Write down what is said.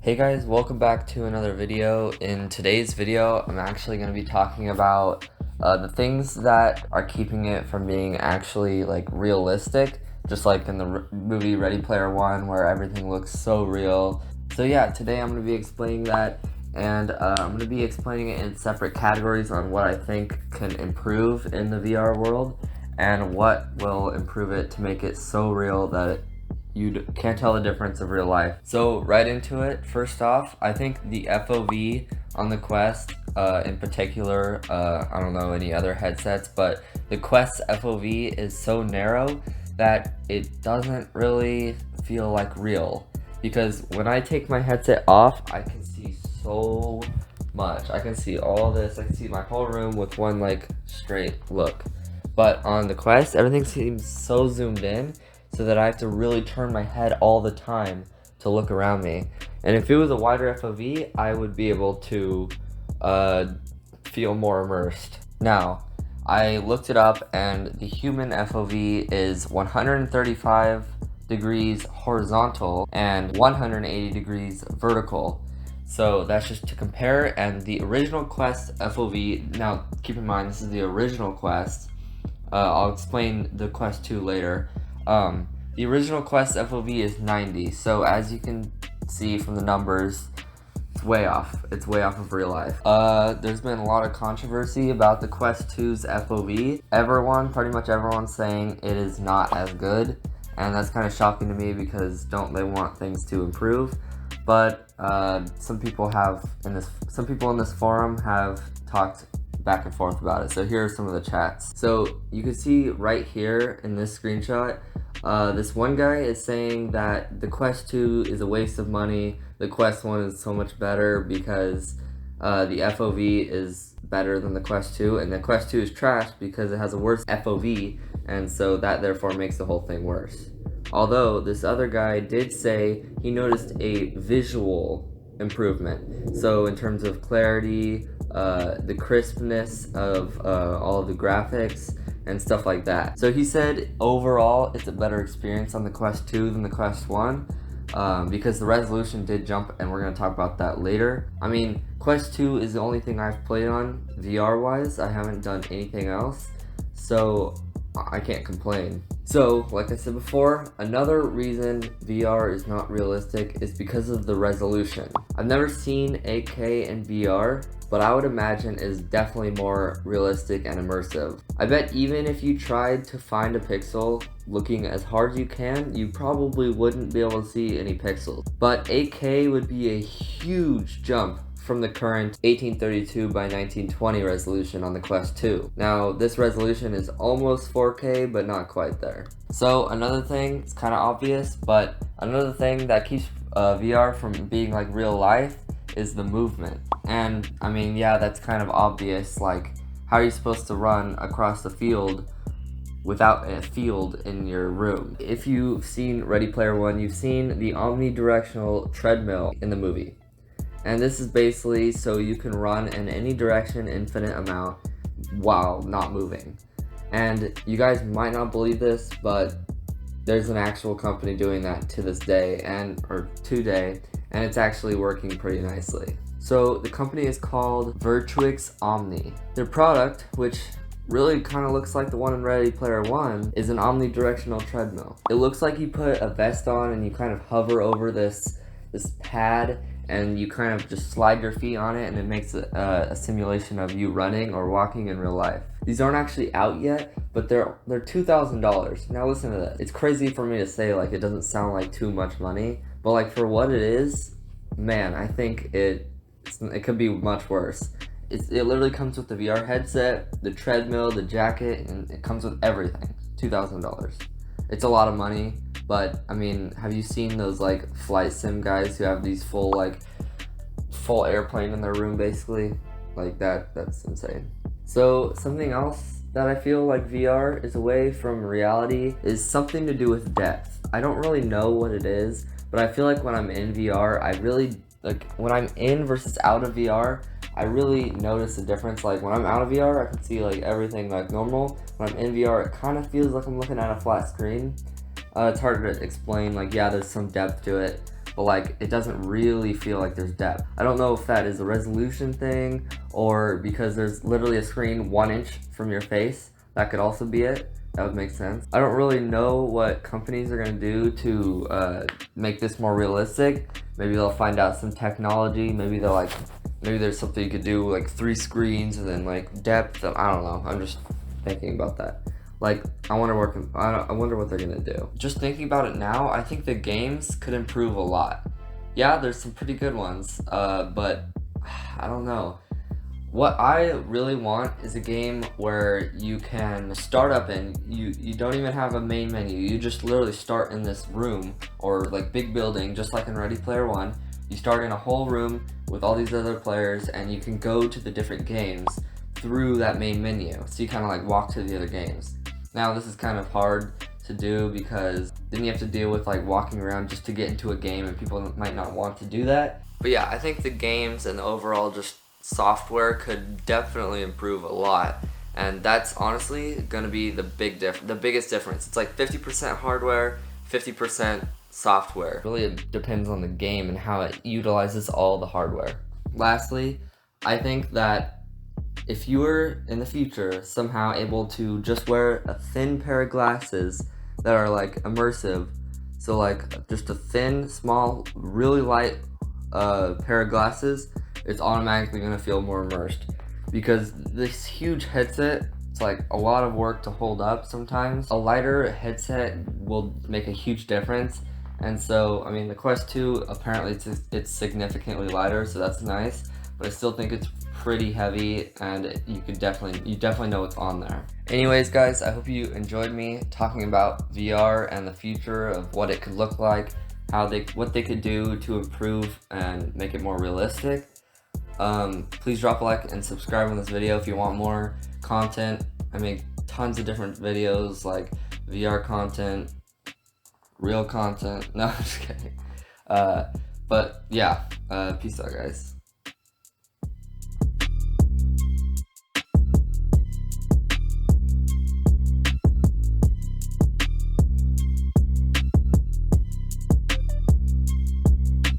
Hey guys, welcome back to another video. In today's video, I'm actually going to be talking about the things that are keeping it from being actually like realistic, just like in the movie Ready Player One where everything looks so real. So yeah, today I'm going to be explaining that, and I'm going to be explaining it in separate categories on what I think can improve in the VR world and what will improve it to make it so real that you can't tell the difference of real life. So right into it. First off, I think the FOV on the Quest, in particular, I don't know any other headsets, but the Quest FOV is so narrow that it doesn't really feel like real. Because when I take my headset off, I can see so much. I can see all this. I can see my whole room with one like straight look. But on the Quest, everything seems so zoomed in, so that I have to really turn my head all the time to look around me. And if it was a wider FOV, I would be able to feel more immersed. Now, I looked it up, and the human FOV is 135 degrees horizontal and 180 degrees vertical. So that's just to compare, and the original Quest FOV, now keep in mind this is the original Quest, I'll explain the Quest 2 later. The original Quest FOV is 90, so as you can see from the numbers, it's way off. It's way off of real life. There's been a lot of controversy about the Quest 2's FOV. Pretty much everyone's saying it is not as good, and that's kind of shocking to me because don't they want things to improve? But some people in this forum have talked back and forth about it. So here are some of the chats. So you can see right here in this screenshot, this one guy is saying that the Quest 2 is a waste of money. The Quest 1 is so much better because the FOV is better than the Quest 2, and the Quest 2 is trash because it has a worse FOV, and so that therefore makes the whole thing worse. Although this other guy did say he noticed a visual improvement. So in terms of clarity, the crispness of all of the graphics and stuff like that. So he said overall it's a better experience on the Quest 2 than the Quest 1 because the resolution did jump, and we're going to talk about that later. I mean, Quest 2 is the only thing I've played on VR wise. I haven't done anything else, so I can't complain. So, like I said before, another reason VR is not realistic is because of the resolution. I've never seen 8K in VR, but I would imagine it is definitely more realistic and immersive. I bet even if you tried to find a pixel looking as hard as you can, you probably wouldn't be able to see any pixels. But 8K would be a huge jump from the current 1832 by 1920 resolution on the Quest 2. Now, this resolution is almost 4K, but not quite there. So another thing, it's kind of obvious, but another thing that keeps VR from being like real life is the movement. And I mean, yeah, that's kind of obvious. Like, how are you supposed to run across the field without a field in your room? If you've seen Ready Player One, you've seen the omnidirectional treadmill in the movie. And this is basically so you can run in any direction, infinite amount, while not moving. And you guys might not believe this, but there's an actual company doing that to this day, or today, and it's actually working pretty nicely. So the company is called Virtuix Omni. Their product, which really kind of looks like the one in Ready Player One, is an omnidirectional treadmill. It looks like you put a vest on and you kind of hover over this pad, and you kind of just slide your feet on it, and it makes a simulation of you running or walking in real life. These aren't actually out yet, but they're $2,000. Now listen to that. It's crazy for me to say, like, it doesn't sound like too much money, but like for what it is, man, I think it could be much worse. It literally comes with the VR headset, the treadmill, the jacket, and it comes with everything. $2,000. It's a lot of money, but I mean, have you seen those like flight sim guys who have these full airplane in their room basically? Like that's insane. So something else that I feel like VR is away from reality is something to do with depth. I don't really know what it is, but I feel like when I'm in VR, when I'm in versus out of VR, I really notice a difference. Like when I'm out of VR, I can see like everything like normal. When I'm in VR, it kind of feels like I'm looking at a flat screen. It's hard to explain. Like, yeah, there's some depth to it, but like it doesn't really feel like there's depth. I don't know if that is a resolution thing or because there's literally a screen 1 inch from your face. That could also be it. That would make sense. I don't really know what companies are gonna do to make this more realistic. Maybe they'll find out some technology. Maybe there's something you could do like 3 screens and then like depth. I don't know. I'm just thinking about that. Like I wonder what they're gonna do. Just thinking about it now, I think the games could improve a lot. Yeah, there's some pretty good ones, but I don't know. What I really want is a game where you can start up and you don't even have a main menu. You just literally start in this room or like big building, just like in Ready Player One. You start in a whole room with all these other players and you can go to the different games through that main menu. So you kind of like walk to the other games. Now this is kind of hard to do because then you have to deal with like walking around just to get into a game and people might not want to do that. But yeah, I think the games and the overall just software could definitely improve a lot, and that's honestly gonna be the biggest difference. It's like 50% hardware, 50% software. Really, it depends on the game and how it utilizes all the hardware. Lastly, I think that if you were in the future somehow able to just wear a thin pair of glasses that are like immersive, so like just a thin, small, really light pair of glasses, it's automatically going to feel more immersed, because this huge headset, it's like a lot of work to hold up sometimes. A lighter headset will make a huge difference, and so I mean the Quest 2 apparently it's significantly lighter, so that's nice, but I still think it's pretty heavy, and you definitely know what's on there. Anyways guys, I hope you enjoyed me talking about VR and the future of what it could look like, what they could do to improve and make it more realistic. Please drop a like and subscribe on this video if you want more content. I make tons of different videos like VR content, real content. No, I'm just kidding. But yeah, peace out guys.